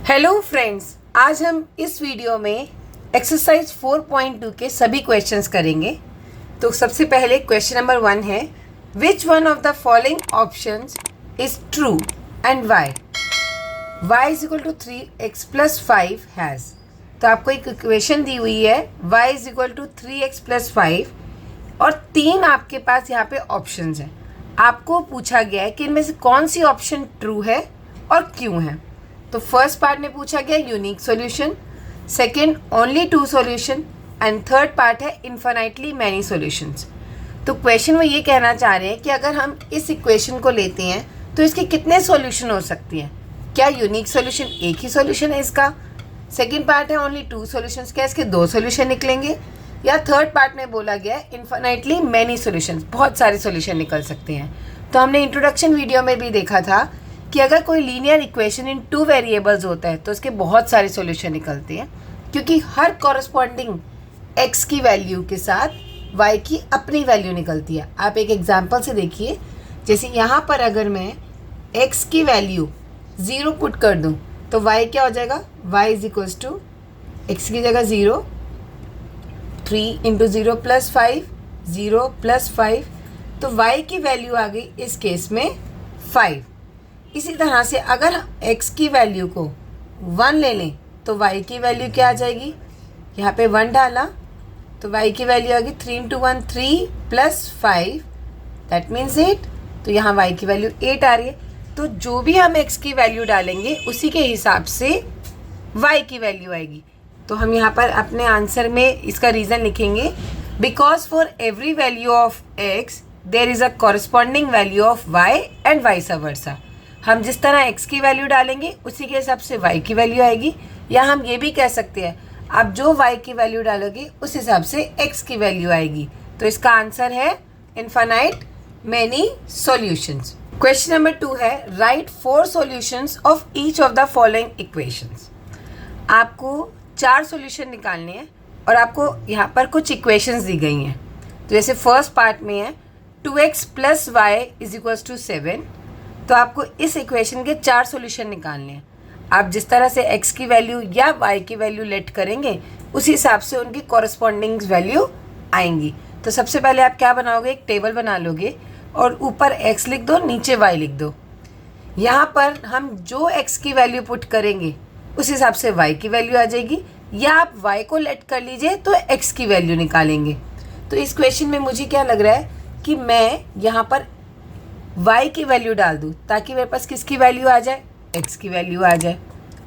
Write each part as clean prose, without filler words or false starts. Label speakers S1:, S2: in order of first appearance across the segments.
S1: Hello friends, आज हम इस वीडियो में एक्सरसाइज 4.2 के सभी क्वेश्चंस करेंगे। तो सबसे पहले क्वेश्चन नंबर 1 है, which one of the following options is true and why? y is equal to 3x plus 5 has. तो आपको एक इक्वेशन दी हुई है y is equal to 3x plus 5 और 3 आपके पास यहाँ पे ऑप्शंस हैं। आपको पूछा गया है कि इनमें से कौन सी ऑप्शन ट्रू है और क्यों है। तो फर्स्ट पार्ट में पूछा गया unique solution, second only 2 solution and third part है इन्फिनिटली मैनी सॉल्यूशंस। तो क्वेश्चन में ये कहना चाह रहे हैं कि अगर हम इस इक्वेशन को लेते हैं तो इसके कितने सॉल्यूशन हो सकती हैं? क्या यूनिक सॉल्यूशन एक ही सॉल्यूशन है इसका? सेकंड पार्ट है ओनली 2 सॉल्यूशंस, क्या इसके 2 सॉल्यूशन निकलेंगे? या थर्ड पार्ट में बोला गया है इन्फिनिटली मैनी सॉल्यूशंस, बहुत सारे सॉल्यूशन निकल सकते हैं। तो हमने इंट्रोडक्शन वीडियो में भी देखा था कि अगर कोई लीनियर इक्वेशन इन 2 वेरिएबल्स होता है तो उसके बहुत सारे सॉल्यूशन निकलते हैं, क्योंकि हर कॉरस्पॉन्डिंग x की वैल्यू के साथ y की अपनी वैल्यू निकलती है। आप एक एग्जांपल से देखिए, जैसे यहाँ पर अगर मैं x की वैल्यू 0 पुट कर दूँ तो y क्या हो जाएगा? y is equals to x की जगह 0, 3 इंटू 0 प्लस 5, 0 प्लस 5, तो y की वैल्यू आ गई इस केस में 5। इसी तरह से अगर x की वैल्यू को 1 ले लें तो y की वैल्यू क्या आ जाएगी? यहाँ पे 1 डाला तो y की वैल्यू आ गई 3 इंटू 1 3 प्लस 5, दैट मीन्स 8। तो यहाँ y की वैल्यू 8 आ रही है। तो जो भी हम x की वैल्यू डालेंगे उसी के हिसाब से y की वैल्यू आएगी। तो हम यहाँ पर अपने आंसर में इसका रीज़न लिखेंगे, because for every value of x there is a corresponding value of y and vice versa. हम जिस तरह x की वैल्यू डालेंगे उसी के हिसाब से y की वैल्यू आएगी। या हम ये भी कह सकते हैं, आप जो y की वैल्यू डालोगे उस हिसाब से x की वैल्यू आएगी। तो इसका आंसर है infinite many solutions. Question number 2 है, right 4 solutions of each of the following equations. आपको 4 सॉल्यूशन निकालने हैं और आपको यहाँ पर कुछ इक्वेशंस दी गई हैं। तो जैसे फर्स्ट पार्ट में है 2x plus Y is equals to 7। तो आपको इस इक्वेशन के 4 सॉल्यूशन निकालने हैं। आप जिस तरह से x की वैल्यू या y की वैल्यू लेट करेंगे उसी हिसाब से उनकी कॉरस्पॉन्डिंग वैल्यू आएंगी। तो सबसे पहले आप क्या बनाओगे? एक टेबल बना लोगे और ऊपर x लिख दो, नीचे y लिख दो। यहाँ पर हम जो x की वैल्यू पुट करेंगे उस हिसाब से y की वैल्यू आ जाएगी, या आप y को लेट कर लीजिए तो x की वैल्यू निकालेंगे। तो इस क्वेश्चन में मुझे क्या लग रहा है कि मैं यहाँ पर y की वैल्यू डाल दूँ ताकि मेरे पास किसकी वैल्यू आ जाए? x की वैल्यू आ जाए।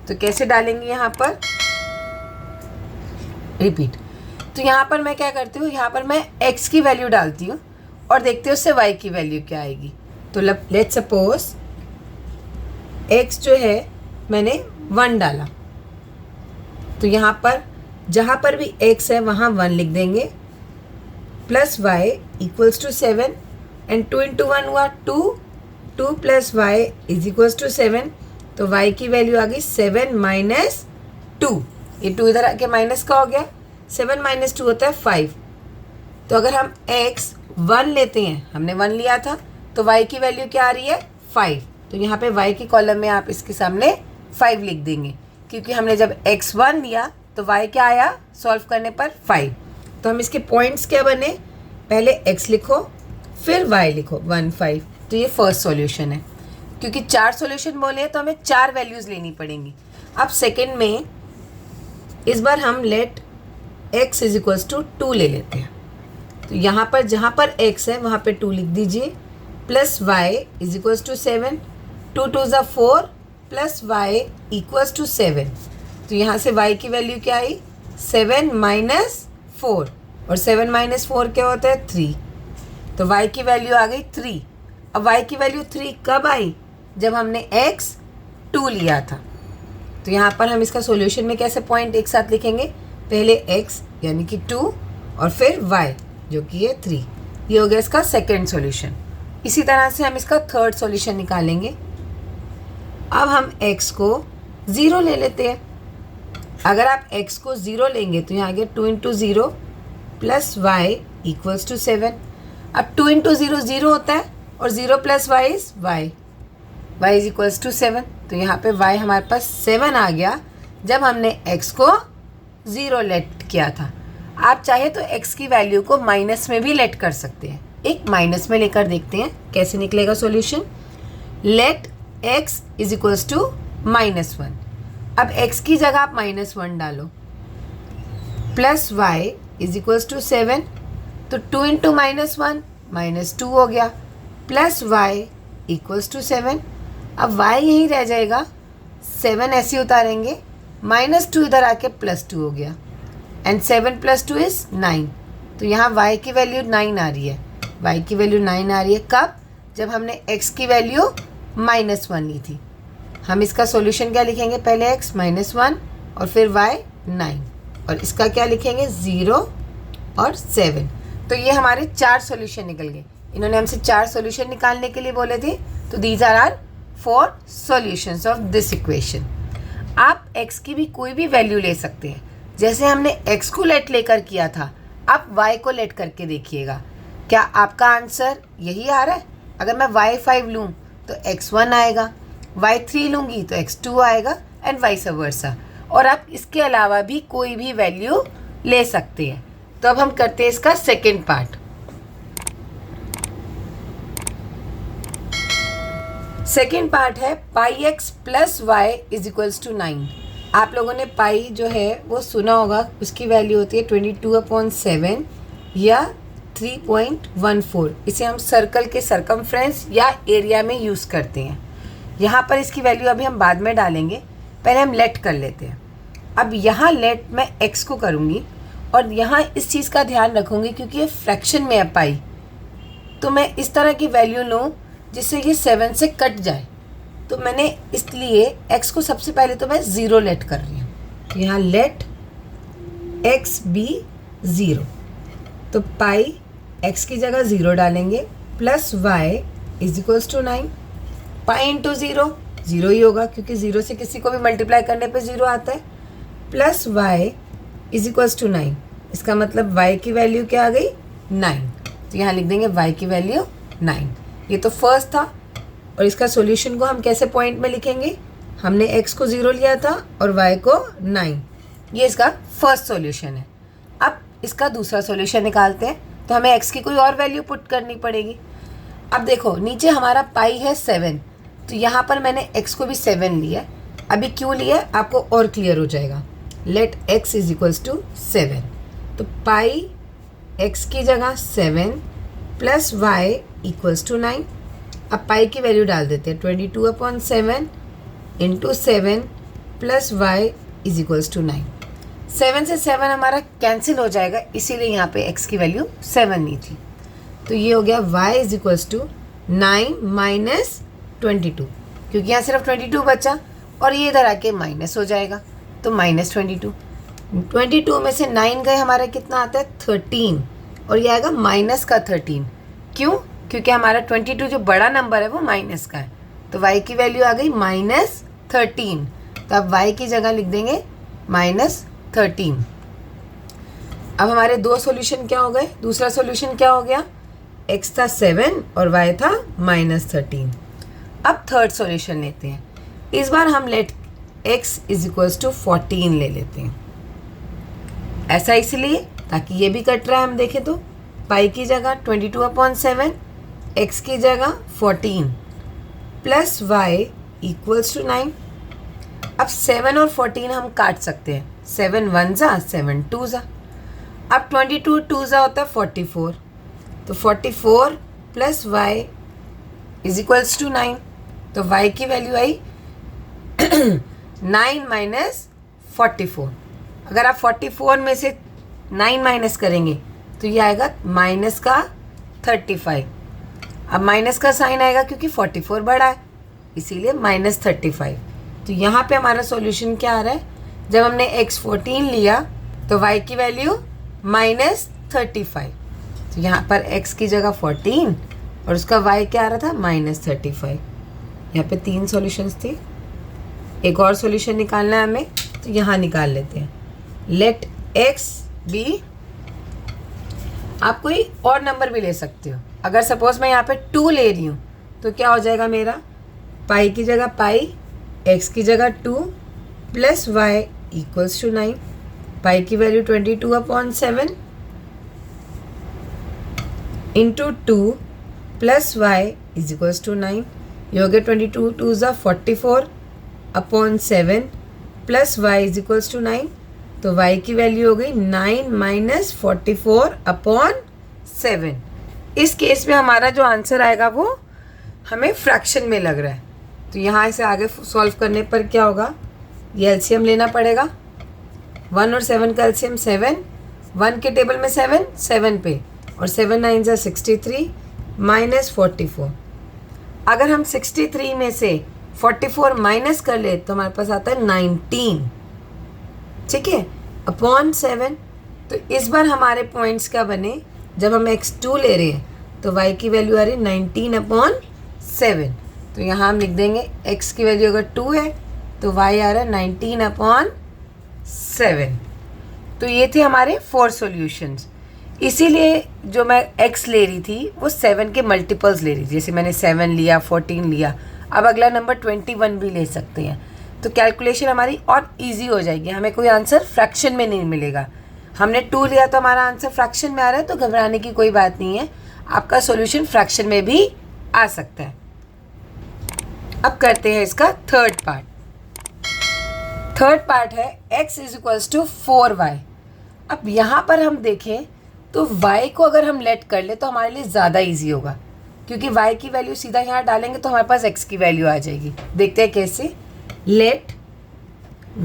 S1: तो कैसे डालेंगे यहाँ पर? रिपीट। तो यहाँ पर मैं क्या करती हूँ, यहाँ पर मैं x की वैल्यू डालती हूँ और देखते हैं उससे y की वैल्यू क्या आएगी। तो लेट्स सपोज x जो है मैंने 1 डाला, तो यहाँ पर जहाँ पर भी x है वहाँ 1 लिख देंगे, plus y equals to 7 and 2 into 1 हुआ 2, 2 plus Y is equals to 7। तो y की वैल्यू आ गई 7 माइनस 2। ये 2 इधर आके माइनस का हो गया, 7 माइनस 2 होता है 5। तो अगर हम x 1 लेते हैं, हमने 1 लिया था, तो y की वैल्यू क्या आ रही है? 5। तो यहाँ पे y की कॉलम में आप इसके सामने 5 लिख देंगे, क्योंकि हमने जब x 1 लिया तो y क्या आया सॉल्व करने पर? 5। तो हम इसके पॉइंट्स क्या बने? पहले x लिखो फिर y लिखो 1 5। तो ये फर्स्ट सॉल्यूशन है। क्योंकि 4 सॉल्यूशन बोले हैं तो हमें 4 वैल्यूज़ लेनी पड़ेंगी। अब सेकंड में इस बार हम let x is equals to 2 ले लेते हैं। तो यहाँ पर जहाँ पर x है वहाँ पे 2 लिख दीजिए, plus y is equals to 7, 2 2 ज़ा 4 प्लस y इक्वल्स टू 7। तो यहाँ से y की वैल्यू क्या आई? 7 माइनस 4, और 7 माइनस 4 क्या होता है? 3। तो y की वैल्यू आ गई 3। अब y की वैल्यू 3 कब आई? जब हमने x 2 लिया था। तो यहाँ पर हम इसका सॉल्यूशन में कैसे पॉइंट एक साथ लिखेंगे? पहले x यानी कि 2 और फिर y जो कि है 3। ये हो गया इसका सेकेंड सॉल्यूशन। इसी तरह से हम इसका थर्ड सॉल्यूशन निकालेंगे। अब हम x को 0 ले लेते हैं। अगर आप x को 0 लेंगे तो यहाँ आ गया 2 into 0 plus y equals to 7। अब 2 इंटू 0 0 होता है और 0 plus Y is y. y is equals to 7। तो यहाँ पे y हमारे पास 7 आ गया जब हमने x को 0 लेट किया था। आप चाहे तो x की वैल्यू को माइनस में भी लेट कर सकते हैं। एक माइनस में लेकर देखते हैं कैसे निकलेगा solution. Let x is equals to -1। अब x की जगह आप -1 डालो, plus y is equals to 7। तो 2 इंटू -1 -2 हो गया, प्लस y इक्वल्स टू 7। अब y यहीं रह जाएगा, 7 ऐसे उतारेंगे, -2 इधर आके +2 हो गया, एंड 7 + 2 इज़ 9। तो यहाँ y की वैल्यू 9 आ रही है। y की वैल्यू 9 आ रही है कब? जब हमने x की वैल्यू -1 ली थी। हम इसका सॉल्यूशन क्या लिखेंगे? पहले x -1 और फिर y 9, और इसका क्या लिखेंगे? 0 और 7। तो ये हमारे 4 सॉल्यूशन निकल गए। इन्होंने हमसे 4 सॉल्यूशन निकालने के लिए बोले थे, तो these are are 4 solutions of this equation. आप x की भी कोई भी वैल्यू ले सकते हैं। जैसे हमने x को लेट लेकर किया था, आप y को लेट करके देखिएगा, क्या आपका आंसर यही आ रहा है? अगर मैं y5 लूँ तो x1 आएगा, y3 लूँगी तो x2 आएगा, एंड वाइस वर्सा। और आप इसके अलावा भी कोई भी वैल्यू ले सकते हैं। तो अब हम करते हैं इसका सेकेंड पार्ट। सेकेंड पार्ट है pi x plus Y is equals to 9। आप लोगों ने पाई जो है वो सुना होगा, उसकी वैल्यू होती है 22/7 या 3.14। इसे हम सर्कल के सरकमफ्रेंस या एरिया में यूज़ करते हैं। यहाँ पर इसकी वैल्यू अभी हम बाद में डालेंगे, पहले हम लेट कर लेते हैं। अब यहाँ लेट मैं x को करूँगी, और यहाँ इस चीज़ का ध्यान रखूँगी क्योंकि ये फ्रैक्शन में है पाई, तो मैं इस तरह की वैल्यू लूँ जिससे ये 7 से कट जाए। तो मैंने इसलिए x को सबसे पहले तो मैं 0 लेट कर रही हूँ। तो यहाँ लेट x बी 0, तो पाई x की जगह 0 डालेंगे, plus y is equals to 9। Pi into 0 0 ही होगा क्योंकि 0 से किसी को भी मल्टीप्लाई करने पे 0 आता है, plus y is equals to 9। इसका मतलब y की वैल्यू क्या आ गई? 9। तो यहाँ लिख देंगे y की वैल्यू 9। ये तो फर्स्ट था, और इसका सॉल्यूशन को हम कैसे पॉइंट में लिखेंगे? हमने x को 0 लिया था और y को 9। ये इसका फर्स्ट सॉल्यूशन है। अब इसका दूसरा सॉल्यूशन निकालते हैं, तो हमें x की कोई और वैल्यू पुट करनी पड़ेगी। अब देखो नीचे हमारा पाई है 7, तो यहाँ पर मैंने x को भी 7 लिया। अभी क्यों लिया आपको और क्लियर हो जाएगा। Let x is equals to 7, तो पाई x की जगह 7 प्लस y इक्वल्स टू 9। अब पाई की वैल्यू डाल देते हैं, 22/7 into 7 plus y is equals to 9। 7 से 7 हमारा कैंसिल हो जाएगा, इसीलिए यहाँ पे x की वैल्यू 7 नहीं थी। तो ये हो गया y is equals to 9 minus 22, क्योंकि यहाँ सिर्फ 22 बचा, और ये इधर आके माइनस हो जाएगा, तो -22। 22 में से 9 गए, हमारा कितना आता है? 13, और ये आएगा माइनस का 13। क्यों? क्योंकि हमारा 22 जो बड़ा नंबर है वो माइनस का है, तो y की वैल्यू आ गई -13। तो अब y की जगह लिख देंगे -13। अब हमारे दो सॉल्यूशन क्या हो गए? दूसरा सॉल्यूशन क्या हो गया? x था 7 और y था -13। अब थर्ड सॉल्यूशन लेते हैं। इस बार हम let x is equals to 14 ले लेते हैं। ऐसा इसलिए ताकि ये भी कट रहा है, हम देखें तो पाई की जगह 22/7, x की जगह 14 प्लस y इक्वल्स टू 9। अब 7 और 14 हम काट सकते हैं, 7 1 जा 7 2 जा। अब 22 2 जा होता है 44, तो 44 plus y is equals to 9। तो y की वैल्यू आई 9 माइनस 44। अगर आप 44 में से 9 माइनस करेंगे तो ये आएगा माइनस का 35। अब माइनस का साइन आएगा क्योंकि 44 बड़ा है, इसीलिए -35। तो यहाँ पे हमारा सॉल्यूशन क्या आ रहा है? जब हमने x 14 लिया तो y की वैल्यू -35। तो यहाँ पर x की जगह 14 और उसका y क्या आ रहा था? -35। यहाँ पे 3 सॉल्यूशंस थे। एक और सॉल्यूशन निकालना है हमें, तो यहाँ निकाल लेते हैं। लेट x बी, आप कोई और नंबर भी ले सकते हो। अगर सपोज मैं यहाँ पे 2 ले रही हूँ तो क्या हो जाएगा मेरा? पाई की जगह पाई, एक्स की जगह 2 plus y equals to 9। Pi की value 22/7 into 2 plus Y is equals to 9। ये हो गया 22 2 ज़ा 44/7 plus Y is equals to 9। तो y की वैल्यू हो गई 9 माइनस 44/7। इस केस में हमारा जो आंसर आएगा वो हमें फ्रैक्शन में लग रहा है। तो यहाँ से आगे सॉल्व करने पर क्या होगा, ये एलसीएम लेना पड़ेगा। 1 और 7 का एलसीएम 7, 1 के टेबल में 7 7 पे, और 7 9 ज़ा 63 माइनस 44। अगर हम 63 में से 44 माइनस कर ले तो हमारे पास आता है 19, ठीक है, अपॉन 7। तो इस बार हमारे पॉइंट्स क्या बने, जब हम x2 ले रहे हैं तो y की वैल्यू आ रही है 19/7। तो यहाँ हम लिख देंगे x की वैल्यू अगर 2 है तो y आ रहा है 19/7। तो ये थे हमारे 4 सॉल्यूशंस। इसीलिए जो मैं x ले रही थी वो 7 के मल्टीपल्स ले रही थी। जैसे मैंने 7 लिया, 14 लिया, अब अगला नंबर 21 भी ले सकते हैं। तो कैलकुलेशन हमारी और इजी हो जाएगी, हमें कोई आंसर फ्रैक्शन में नहीं मिलेगा। हमने 2 लिया तो हमारा आंसर फ्रैक्शन में आ रहा है, तो घबराने की कोई बात नहीं है, आपका सॉल्यूशन फ्रैक्शन में भी आ सकता है। अब करते हैं इसका थर्ड पार्ट। थर्ड पार्ट है x is equals to 4y। अब यहाँ पर हम देखें तो y को अगर हम लेट कर ले तो हमारे लिए ज़्यादा ईजी होगा, क्योंकि y की वैल्यू सीधा यहाँ डालेंगे तो हमारे पास x की वैल्यू आ जाएगी। देखते हैं कैसे। Let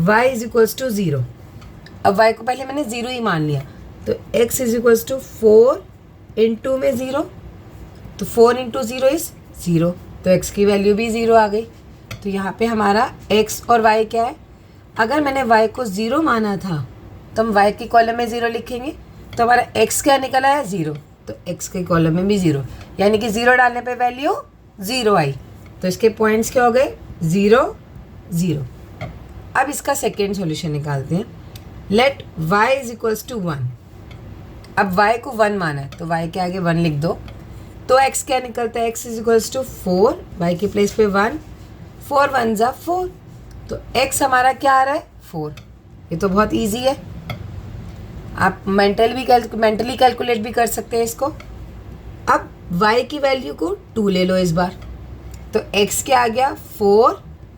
S1: y is equals to 0। अब y को पहले मैंने 0 ही मान लिया, तो x is equals to 4 into में 0, तो 4 इंटू 0 इज़ 0, तो x की वैल्यू भी 0 आ गई। तो यहाँ पे हमारा x और y क्या है, अगर मैंने y को 0 माना था तो हम y के कॉलम में 0 लिखेंगे, तो हमारा x क्या निकल आया 0, तो x के कॉलम में भी 0, यानी कि 0 डालने पे वैल्यू 0 आई। तो इसके पॉइंट्स क्या हो गए 0 0। अब इसका सेकेंड सॉल्यूशन निकालते हैं। Let y is equals to 1। अब y को 1 माना है तो y के आगे 1 लिख दो, तो x क्या निकलता है, x is equals to 4, y के प्लेस पे 1, 4 1 ज़ा 4, तो x हमारा क्या आ रहा है 4। ये तो बहुत इजी है, आप मेंटली कैलकुलेट भी कर सकते हैं इसको। अब y की वैल्यू को 2 ले लो इस बार, तो x क्या आ गया 4,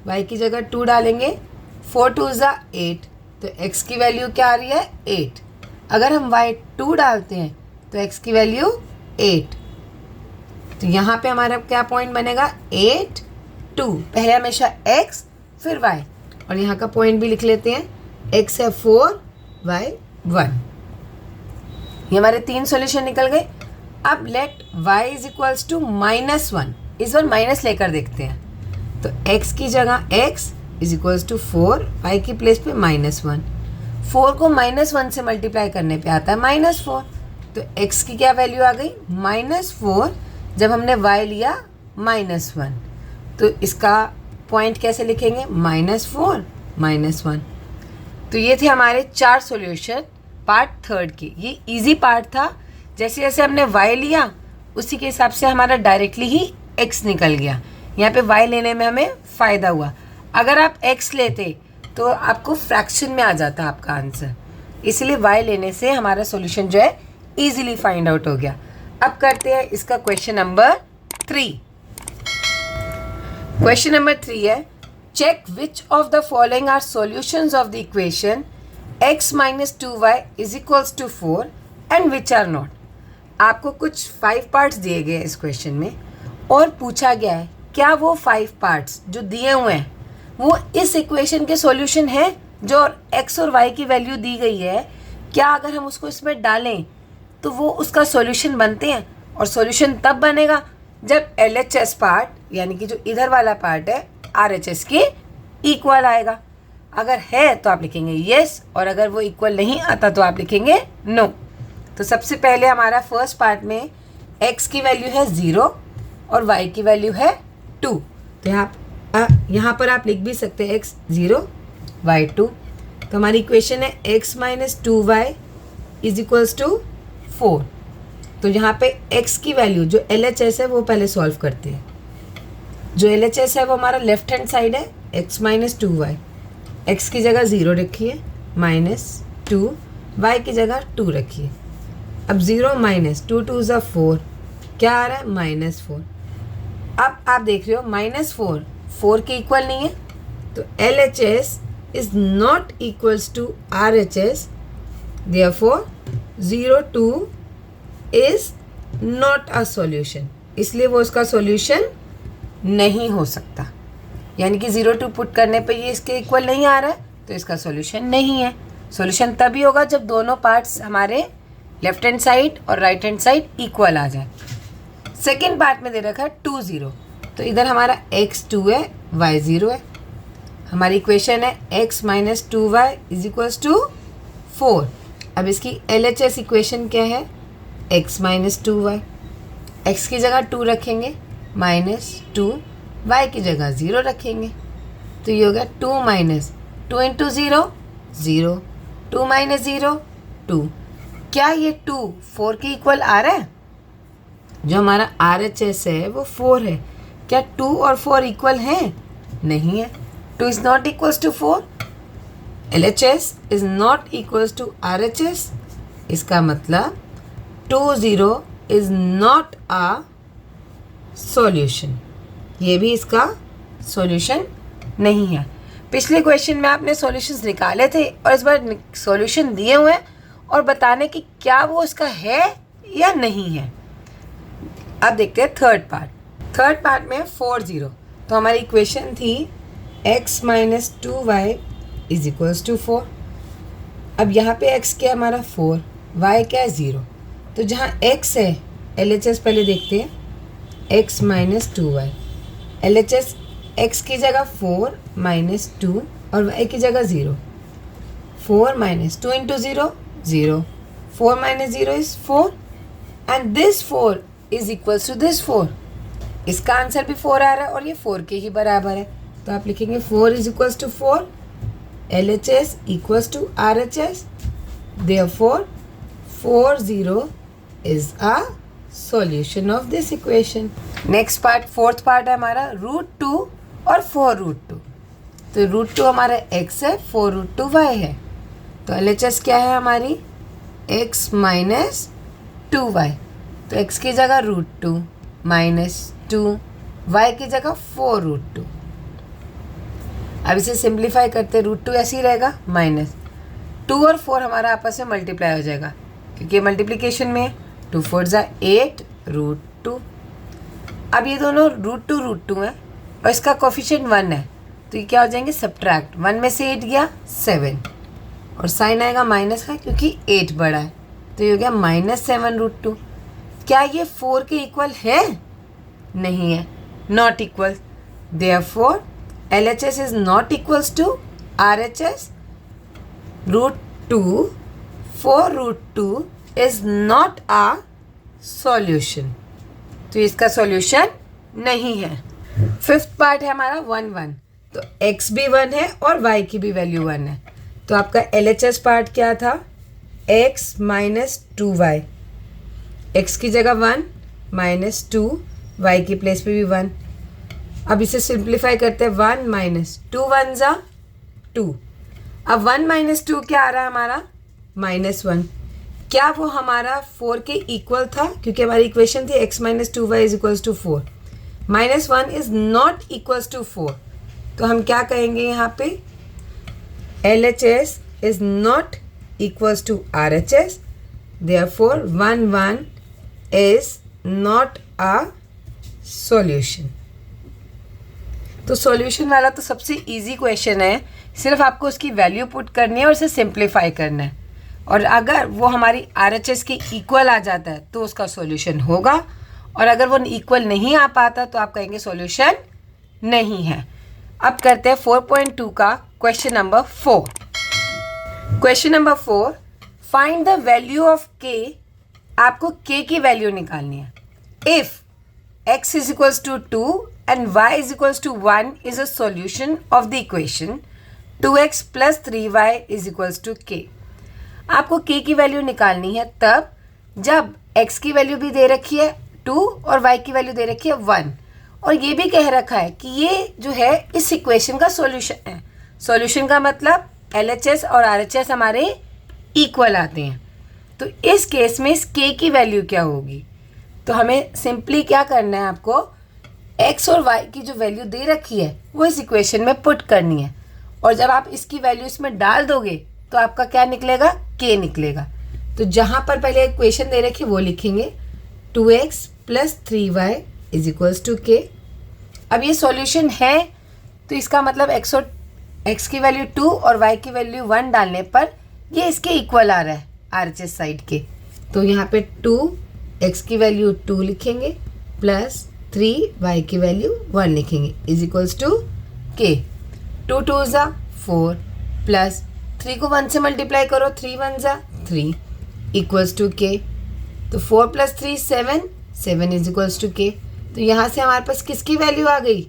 S1: y की जगह 2 डालेंगे, 4 2 ज़ा 8, तो x की वैल्यू क्या आ रही है 8। अगर हम y 2 डालते हैं तो x की वैल्यू 8, तो यहाँ पे हमारा क्या पॉइंट बनेगा 8 2, पहले हमेशा x फिर y, और यहाँ का पॉइंट भी लिख लेते हैं, x है 4 y 1। ये हमारे 3 सॉल्यूशन निकल गए। अब let y is equals to -1, इस बार माइनस लेकर देखते हैं, तो x की जगह x is equals to 4, y की प्लेस पे -1, 4 को -1 से मल्टीप्लाई करने पे आता है -4, तो x की क्या वैल्यू आ गई -4, जब हमने y लिया -1, तो इसका पॉइंट कैसे लिखेंगे -4 -1। तो ये थे हमारे 4 सॉल्यूशन पार्ट थर्ड के। ये इजी पार्ट था, जैसे जैसे हमने y लिया उसी के हिसाब से हमारा डायरेक्टली ही x निकल गया। यहाँ पे y लेने में हमें फ़ायदा हुआ। अगर आप x लेते तो आपको फ्रैक्शन में आ जाता आपका आंसर, इसलिए y लेने से हमारा सॉल्यूशन जो है इजीली फाइंड आउट हो गया। अब करते हैं इसका क्वेश्चन नंबर 3। क्वेश्चन नंबर 3 है, check which of the following are solutions of the equation x minus 2y is equals to 4 and which are not. आपको कुछ 5 पार्ट्स दिए गए इस क्वेश्चन में और पूछा गया है क्या वो 5 पार्ट्स जो दिए हुए हैं वो इस इक्वेशन के सॉल्यूशन है। जो x और y की वैल्यू दी गई है, क्या अगर हम उसको इसमें डालें तो वो उसका सॉल्यूशन बनते हैं, और सॉल्यूशन तब बनेगा जब LHS पार्ट यानी कि जो इधर वाला पार्ट है RHS के इक्वल आएगा। अगर है तो आप लिखेंगे येस, और अगर वो इक्वल नहीं आता तो आप लिखेंगे नो। तो सबसे पहले हमारा फर्स्ट पार्ट में x की वैल्यू है 0 और y की वैल्यू है 2, तो यहाँ पर आप लिख भी सकते हैं x 0 y 2। तो हमारी इक्वेशन है x minus 2y is equals to 4। तो यहाँ पे x की वैल्यू जो LHS है वो पहले सॉल्व करते हैं। जो LHS है वो हमारा लेफ्ट हैंड साइड है, x माइनस 2y। x की जगह 0 रखिए, -2, y की जगह 2 रखिए। अब 0 माइनस 2 2 ज़ा 4, क्या आ रहा है? -4। अब आप देख रहे हो -4 4 के इक्वल नहीं है, तो LHS is not equals to RHS, therefore 0 2 is not a solution, इसलिए वो इसका सॉल्यूशन नहीं हो सकता। यानी कि 0 2 पुट करने पे ये इसके इक्वल नहीं आ रहा है, तो इसका सॉल्यूशन नहीं है। सॉल्यूशन तभी होगा जब दोनों पार्ट्स हमारे लेफ्ट हैंड साइड और राइट हैंड साइड इक्वल आ जाए। सेकेंड पार्ट में दे रखा है 2 0, तो इधर हमारा x 2 है, y 0 है। हमारी इक्वेशन है x minus 2y is equals to 4। अब इसकी LHS इक्वेशन क्या है? x माइनस 2y, x की जगह 2 रखेंगे, -2, y की जगह 0 रखेंगे, तो ये हो गया 2 माइनस 2 इंटू 0 0, 2 माइनस 0 2। क्या ये 2 4 के इक्वल आ रहा है? जो हमारा RHS है वो 4 है। क्या 2 और 4 इक्वल हैं? नहीं है। 2 is not equals to 4, LHS is not equals to RHS। इसका मतलब 2 0 इज़ नॉट अ सॉल्यूशन, ये भी इसका सॉल्यूशन नहीं है। पिछले क्वेश्चन में आपने सॉल्यूशंस निकाले थे और इस बार सॉल्यूशन दिए हुए हैं और बताने कि क्या वो इसका है या नहीं है। अब देखते हैं थर्ड पार्ट में 4 0, तो हमारी इक्वेशन थी x minus 2y is equals to 4। अब यहाँ पे x क्या है हमारा 4, y क्या है 0, तो जहाँ x है LHS पहले देखते हैं, x minus 2y, LHS x की जगह 4 माइनस 2 और y की जगह 0, 4 minus 2 into 0 0, 4 minus 0 is 4 and this 4 is equals to this 4। इसका आंसर भी 4 आ रहा है और ये 4 के ही बराबर है, तो आप लिखेंगे 4 is equals to 4, LHS equals to RHS, therefore 4 0 is a solution of this equation. Next part, fourth part है हमारा √2 और 4√2। तो √2 हमारा x है, 4√2 y है, तो LHS क्या है हमारी x माइनस 2y, तो x की जगह √2 माइनस 2, y की जगह 4√2। अब इसे सिंप्लीफाई करते, √2 ऐसे ही रहेगा, माइनस 2 और 4 हमारा आपस में मल्टीप्लाई हो जाएगा क्योंकि मल्टीप्लिकेशन में 2 4 ज़ा 8 √2। अब ये दोनों √2 है और इसका कोफिशिएंट 1 है, तो ये क्या हो जाएंगे सब्ट्रैक्ट, 1 में से 8 गया 7 और साइन आएगा माइनस का क्योंकि 8 बड़ा है, तो ये हो गया -7√2। क्या ये 4 के इक्वल है? नहीं है, not equal, therefore LHS is not equals to RHS, √2 4√2 is not a solution, तो इसका सॉल्यूशन नहीं है। फिफ्थ पार्ट है हमारा 1 1, तो x भी 1 है और y की भी वैल्यू 1 है, तो आपका LHS पार्ट क्या था? x माइनस 2y, x की जगह 1 माइनस 2, y की प्लेस पे भी 1। अब इसे सिंप्लीफाई करते हैं, 1 माइनस 2 1 ज़ा 2। अब 1 माइनस 2 क्या आ रहा है हमारा? -1। क्या वो हमारा 4 के इक्वल था? क्योंकि हमारी इक्वेशन थी x minus 2y is equals to 4, -1 is not equals to 4, तो हम क्या कहेंगे यहाँ पे? LHS is not equals to RHS, therefore 1 1 is not a solution. तो सॉल्यूशन वाला तो सबसे इजी क्वेश्चन है, सिर्फ आपको उसकी वैल्यू पुट करनी है और इसे सिंप्लीफाई करना है, और अगर वो हमारी RHS के इक्वल आ जाता है तो उसका सॉल्यूशन होगा, और अगर वो इक्वल नहीं आ पाता तो आप कहेंगे सॉल्यूशन नहीं है। अब करते हैं 4.2 का question number 4। Question number 4, find the value of k। आपको k की वैल्यू निकालनी है। If x is equals to 2 and y is equals to 1 is a solution of the equation 2x plus 3y is equals to k। आपको k की value निकालनी है तब जब x की वैल्यू भी दे रखी है 2 और y की वैल्यू दे रखी है 1, और ये भी कह रखा है कि ये जो है इस इक्वेशन का सॉल्यूशन है। सॉल्यूशन का मतलब LHS और RHS हमारे इक्वल आते हैं। तो इस केस में इस k की वैल्यू क्या होगी? तो हमें सिंपली क्या करना है, आपको x और y की जो वैल्यू दे रखी है वो इस इक्वेशन में पुट करनी है, और जब आप इसकी वैल्यू इसमें डाल दोगे तो आपका क्या निकलेगा? k निकलेगा। तो जहाँ पर पहले इक्वेशन दे रखी है वो लिखेंगे 2x + 3y = k। अब ये सॉल्यूशन है तो इसका मतलब x की वैल्यू 2 और y की वैल्यू 1 डालने पर ये इसके इक्वल आ रहा है RHS साइड के। तो यहाँ पे 2x की वैल्यू 2 लिखेंगे प्लस 3y की वैल्यू 1 लिखेंगे = k। 2 2 ज़ा 4 प्लस 3 को 1 से मल्टीप्लाई करो, 3 1 ज़ा 3 = k। तो 4 + 3 7 7 = k। तो यहाँ से हमारे पास किसकी वैल्यू आ गई?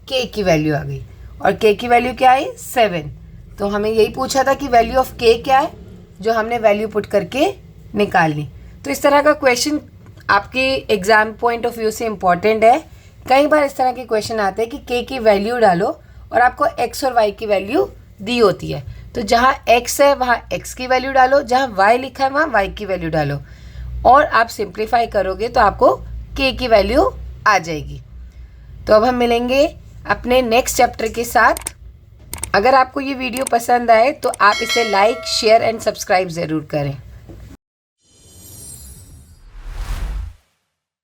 S1: k की वैल्यू आ गई, और k की वैल्यू क्या है? 7। तो हमें यही पूछा था कि वैल्यू ऑफ k क्या है, जो हमने वैल्यू पुट करके निकालनी। तो इस तरह का क्वेश्चन आपके एग्ज़ाम पॉइंट ऑफ व्यू से इम्पॉर्टेंट है। कई बार इस तरह के क्वेश्चन आते हैं कि k की वैल्यू डालो और आपको x और y की वैल्यू दी होती है। तो जहाँ x है वहाँ x की वैल्यू डालो, जहाँ y लिखा है वहाँ y की वैल्यू डालो, और आप सिंप्लीफाई करोगे तो आपको k की वैल्यू आ जाएगी। तो अब हम मिलेंगे अपने नेक्स्ट चैप्टर के साथ। अगर आपको ये वीडियो पसंद आए तो आप इसे लाइक, शेयर एंड सब्सक्राइब ज़रूर करें।